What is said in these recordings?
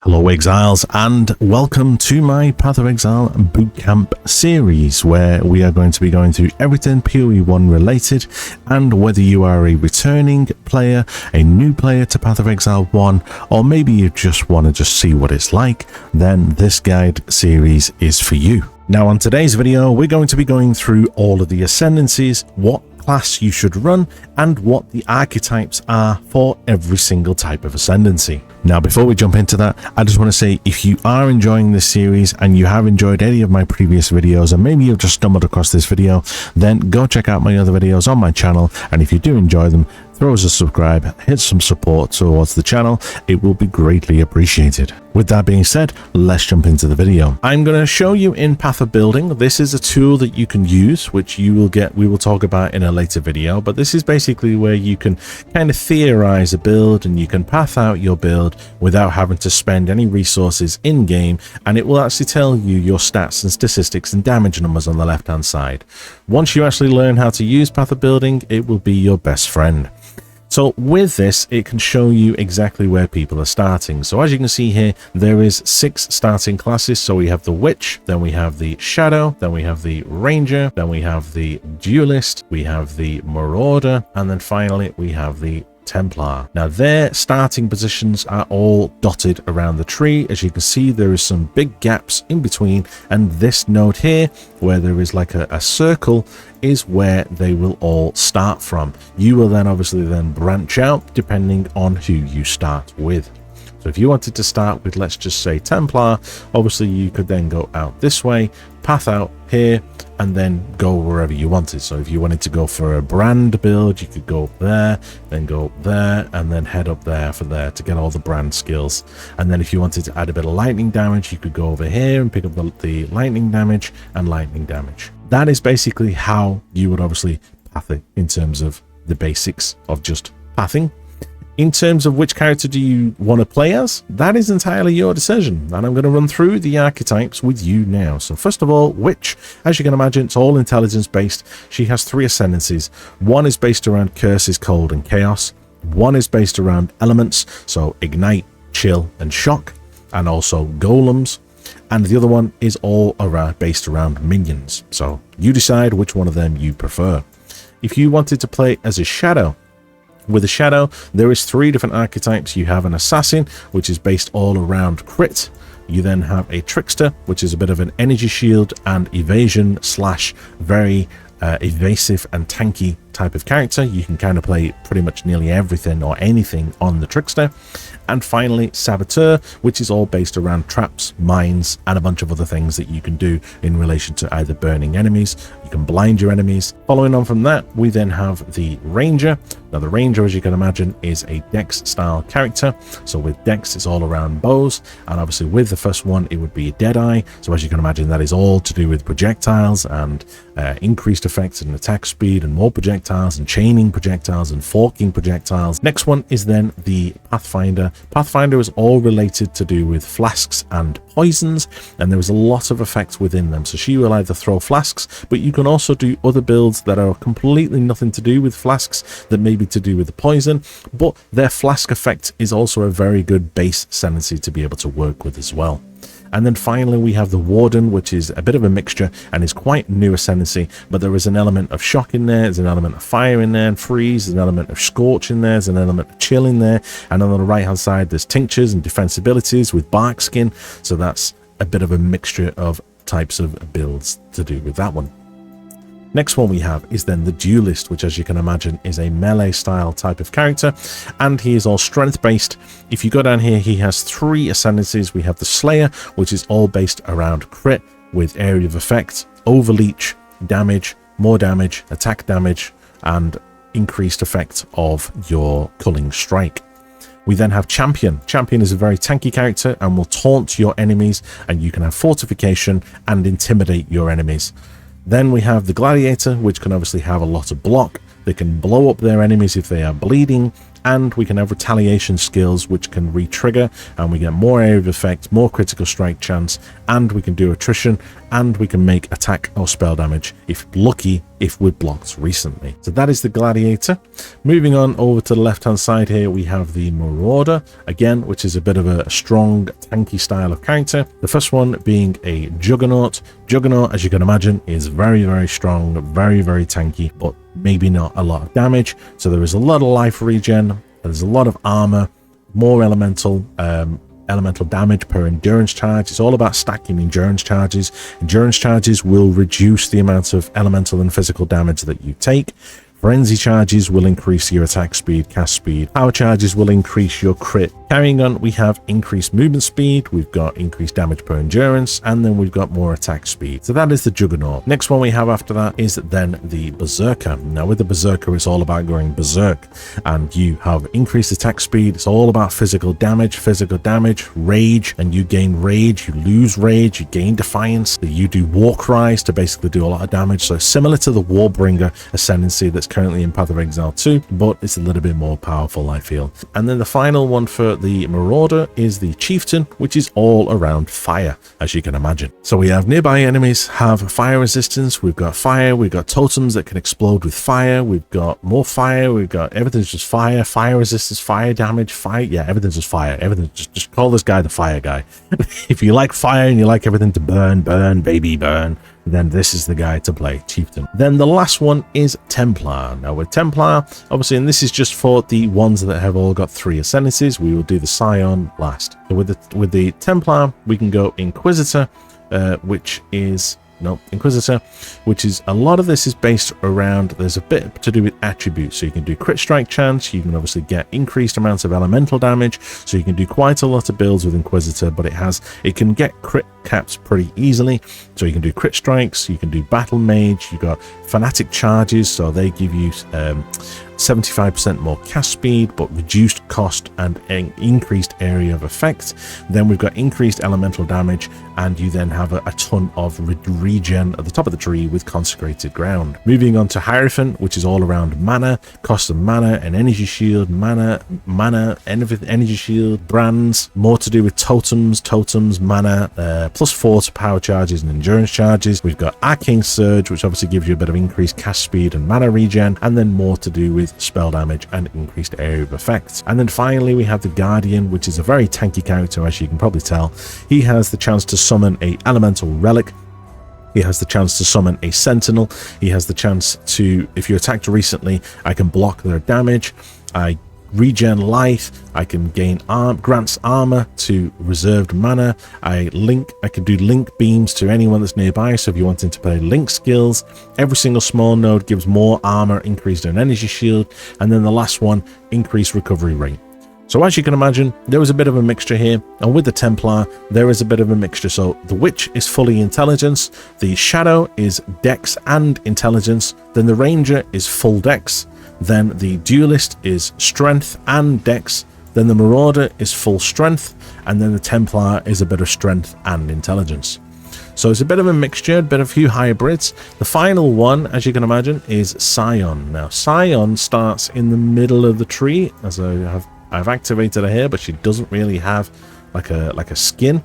Hello Exiles, and welcome to my Path of Exile Bootcamp Series, where we are going to be going through everything POE1 related, and whether you are a returning player, a new player to Path of Exile 1, or maybe you just want to see what it's like, then this guide series is for you. Now on today's video, we're going to be going through all of the Ascendancies, what class you should run, and what the archetypes are for every single type of Ascendancy. Now before we jump into that, I just want to say, if you are enjoying this series and you have enjoyed any of my previous videos, and maybe you've just stumbled across this video, then go check out my other videos on my channel, and if you do enjoy them, throw us a subscribe, hit some support towards the channel. It will be greatly appreciated. With that being said, let's jump into the video. I'm going to show you in Path of Building. This is a tool that you can use, which we will talk about in a later video, but this is basically where you can kind of theorize a build and you can path out your build without having to spend any resources in game, and it will actually tell you your stats and statistics and damage numbers on the left hand side. Once you actually learn how to use Path of Building, it will be your best friend. So with this, it can show you exactly where people are starting. So as you can see here, there is 6 starting classes. So we have the Witch, then we have the Shadow, then we have the Ranger, then we have the Duelist, we have the Marauder, and then finally we have the Templar. Now their starting positions are all dotted around the tree. As you can see, there is some big gaps in between, and this node here where there is like a circle is where they will all start from. You will then obviously then branch out depending on who you start with. So if you wanted to start with, let's just say Templar, obviously you could then go out this way, path out here, and then go wherever you wanted. So if you wanted to go for a brand build, you could go there, then go there, and then head up there for there to get all the brand skills. And then if you wanted to add a bit of lightning damage, you could go over here and pick up the lightning damage and lightning damage. That is basically how you would obviously path it in terms of the basics of just pathing. In terms of which character do you want to play as, that is entirely your decision, and I'm going to run through the archetypes with you now. So first of all, Witch, as you can imagine, it's all intelligence based. She has 3 ascendancies. One is based around curses, cold, and chaos. One is based around elements, so ignite, chill, and shock, and also golems. And the other one is all based around minions. So you decide which one of them you prefer. If you wanted to play as a Shadow, with a Shadow, there is 3 different archetypes. You have an Assassin, which is based all around crit. You then have a Trickster, which is a bit of an energy shield and evasion slash very evasive and tanky type of character. You can kind of play pretty much nearly everything or anything on the Trickster. And finally, Saboteur, which is all based around traps, mines, and a bunch of other things that you can do in relation to either burning enemies. You can blind your enemies. Following on from that, we then have the Ranger. Now the Ranger, as you can imagine, is a Dex style character. So with Dex, it's all around bows, and obviously with the first one, it would be a Deadeye. So as you can imagine, that is all to do with projectiles and increased effects and attack speed and more projectiles and chaining projectiles and forking projectiles. Next one is then the Pathfinder. Pathfinder is all related to do with flasks and poisons, and there is a lot of effects within them. So she will either throw flasks, but you can also do other builds that are completely nothing to do with flasks, that may be to do with the poison, but their flask effect is also a very good base ascendancy to be able to work with as well. And then finally we have the Warden, which is a bit of a mixture and is quite new ascendancy, but there is an element of shock in there, there's an element of fire in there, and freeze, there's an element of scorch in there, there's an element of chill in there, and on the right hand side there's tinctures and defense abilities with bark skin. So that's a bit of a mixture of types of builds to do with that one. Next one we have is then the Duelist, which as you can imagine is a melee style type of character, and he is all strength based. If you go down here, he has 3 ascendancies. We have the Slayer, which is all based around crit with area of effect, overleach, damage, more damage, attack damage, and increased effect of your culling strike. We then have Champion. Champion is a very tanky character and will taunt your enemies, and you can have fortification and intimidate your enemies. Then we have the Gladiator, which can obviously have a lot of block. They can blow up their enemies if they are bleeding, and we can have retaliation skills which can re-trigger, and we get more area of effect, more critical strike chance, and we can do attrition, and we can make attack or spell damage if if we're blocked recently. So that is the Gladiator. Moving on over to the left hand side here, we have the Marauder, again, which is a bit of a strong tanky style of character. The first one being a Juggernaut. Juggernaut, as you can imagine, is very, very strong, very, very tanky, but maybe not a lot of damage. So there is a lot of life regen, there's a lot of armor, more elemental damage per endurance charge. It's all about stacking endurance charges. Endurance charges will reduce the amount of elemental and physical damage that you take. Frenzy charges will increase your attack speed, cast speed. Power charges will increase your crit. Carrying on, we have increased movement speed, we've got increased damage per endurance, and then we've got more attack speed. So that is the Juggernaut. Next one we have after that is then the Berserker. Now with the Berserker, it's all about going berserk, and you have increased attack speed. It's all about physical damage, rage, and you gain rage, you lose rage, you gain defiance, you do war cries to basically do a lot of damage. So similar to the Warbringer Ascendancy that's currently in Path of Exile 2, but it's a little bit more powerful, I feel. And then the final one for the Marauder is the Chieftain, which is all around fire, as you can imagine. So we have nearby enemies have fire resistance, we've got fire, we've got totems that can explode with fire, we've got more fire, we've got everything's just fire, fire resistance, fire damage, fire, yeah, everything's just fire, everything, just call this guy the fire guy. If you like fire and you like everything to burn, baby, burn, then this is the guy to play, Chieftain. Then the last one is Templar. Now with Templar, obviously, and this is just for the ones that have all got 3 ascendancies, we will do the Scion last. So with the Templar, we can go Inquisitor, Inquisitor, which is a lot of this is based around, there's a bit to do with attributes. So you can do crit strike chance, you can obviously get increased amounts of elemental damage, so you can do quite a lot of builds with Inquisitor, but it can get crit caps pretty easily. So you can do crit strikes, you can do battle mage, you got fanatic charges, so they give you 75% more cast speed, but reduced cost and an increased area of effect. Then we've got increased elemental damage, and you then have a ton of regen at the top of the tree with consecrated ground. Moving on to Hierophant, which is all around mana, cost of mana, and energy shield, mana, energy shield, brands, more to do with totems, mana, +4 to power charges and endurance charges. We've got Arcane Surge, which obviously gives you a bit of increased cast speed and mana regen, and then more to do with spell damage and increased area of effect. And then finally we have the Guardian, which is a very tanky character, as you can probably tell. He has the chance to summon a elemental relic, he has the chance to summon a sentinel, he has the chance to, if you attacked recently, I can block their damage, I regen life, I can gain grants armor to reserved mana, I can do link beams to anyone that's nearby, so if you're wanting to play link skills, every single small node gives more armor, increased an energy shield, and then the last one, increased recovery rate. So as you can imagine, there is a bit of a mixture here, and with the Templar, there is a bit of a mixture. So the Witch is fully intelligence, the Shadow is dex and intelligence, then the Ranger is full dex, then the Duelist is strength and dex, then the Marauder is full strength, and then the Templar is a bit of strength and intelligence. So it's a bit of a mixture, a bit of a few hybrids. The final one, as you can imagine, is Scion. Now Scion starts in the middle of the tree, as I've activated her here, but she doesn't really have like a skin.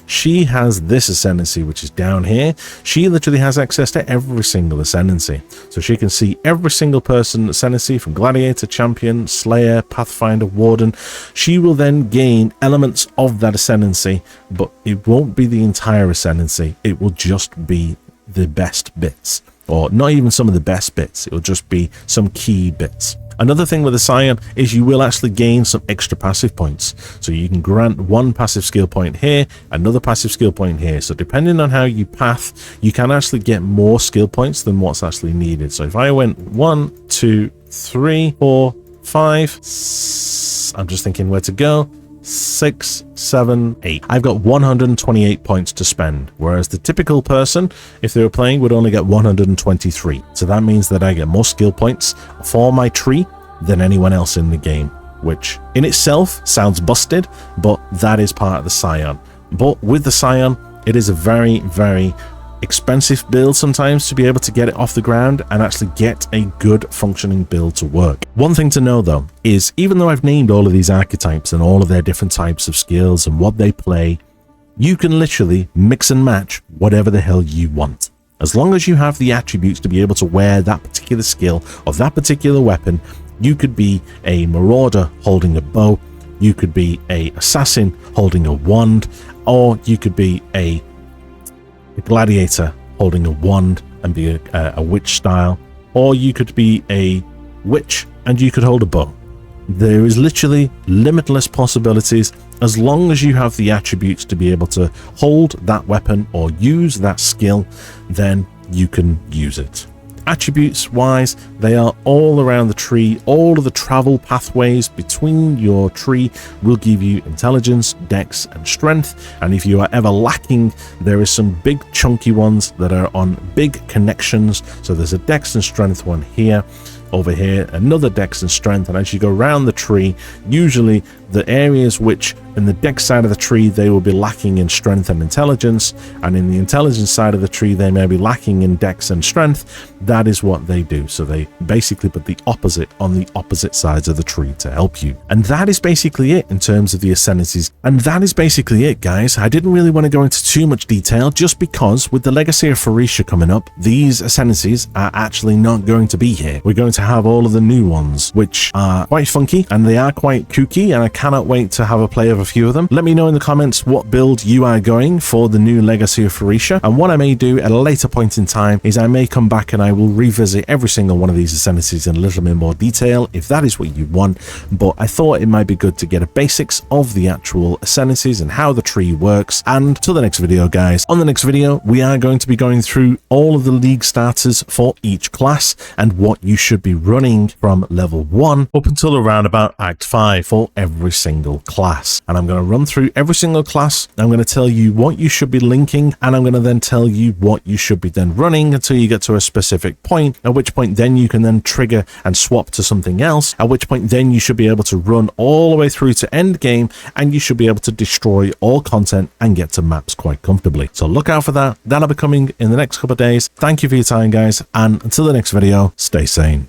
She has this ascendancy, which is down here. She literally has access to every single ascendancy. So she can see every single person ascendancy, from Gladiator, Champion, Slayer, Pathfinder, Warden. She will then gain elements of that ascendancy, but it won't be the entire ascendancy. It will just be the best bits, or not even some of the best bits. It will just be some key bits. Another thing with the Scion is you will actually gain some extra passive points. So you can grant one passive skill point here, another passive skill point here. So depending on how you path, you can actually get more skill points than what's actually needed. So if I went 1, 2, 3, 4, 5, I'm just thinking where to go. 6, 7, 8. I've got 128 points to spend, whereas the typical person, if they were playing, would only get 123. So that means that I get more skill points for my tree than anyone else in the game, which in itself sounds busted, but that is part of the Scion. But with the Scion, it is a very, very expensive build sometimes to be able to get it off the ground and actually get a good functioning build to work. One thing to know though is, even though I've named all of these archetypes and all of their different types of skills and what they play, you can literally mix and match whatever the hell you want. As long as you have the attributes to be able to wear that particular skill of that particular weapon, you could be a Marauder holding a bow, you could be a assassin holding a wand, or you could be a gladiator holding a wand and be a witch style, or you could be a witch and you could hold a bow. There is literally limitless possibilities. As long as you have the attributes to be able to hold that weapon or use that skill, then you can use it. Attributes wise, they are all around the tree. All of the travel pathways between your tree will give you intelligence, dex, and strength. And if you are ever lacking, there is some big chunky ones that are on big connections. So there's a dex and strength one here. Over here, another dex and strength, and as you go around the tree, usually the areas which in the dex side of the tree they will be lacking in strength and intelligence, and in the intelligence side of the tree they may be lacking in dex and strength. That is what they do. So they basically put the opposite on the opposite sides of the tree to help you. And that is basically it in terms of the ascendancies. And that is basically it, guys. I didn't really want to go into too much detail just because with the Legacy of Phercia coming up, these ascendancies are actually not going to be here. We're going to have all of the new ones, which are quite funky and they are quite kooky, and I cannot wait to have a play of a few of them. Let me know in the comments what build you are going for the new Legacy of Phercia, and what I may do at a later point in time is I may come back and I will revisit every single one of these ascendancies in a little bit more detail if that is what you want. But I thought it might be good to get a basics of the actual ascendancies and how the tree works. And till the next video, guys, on the next video we are going to be going through all of the league starters for each class and what you should be running from level 1 up until around about Act 5 for every single class. And I'm going to run through every single class. I'm going to tell you what you should be linking, and I'm going to then tell you what you should be then running until you get to a specific point, at which point then you can then trigger and swap to something else, at which point then you should be able to run all the way through to end game, and you should be able to destroy all content and get to maps quite comfortably. So look out for that. That'll be coming in the next couple of days. Thank you for your time, guys, and until the next video, stay sane.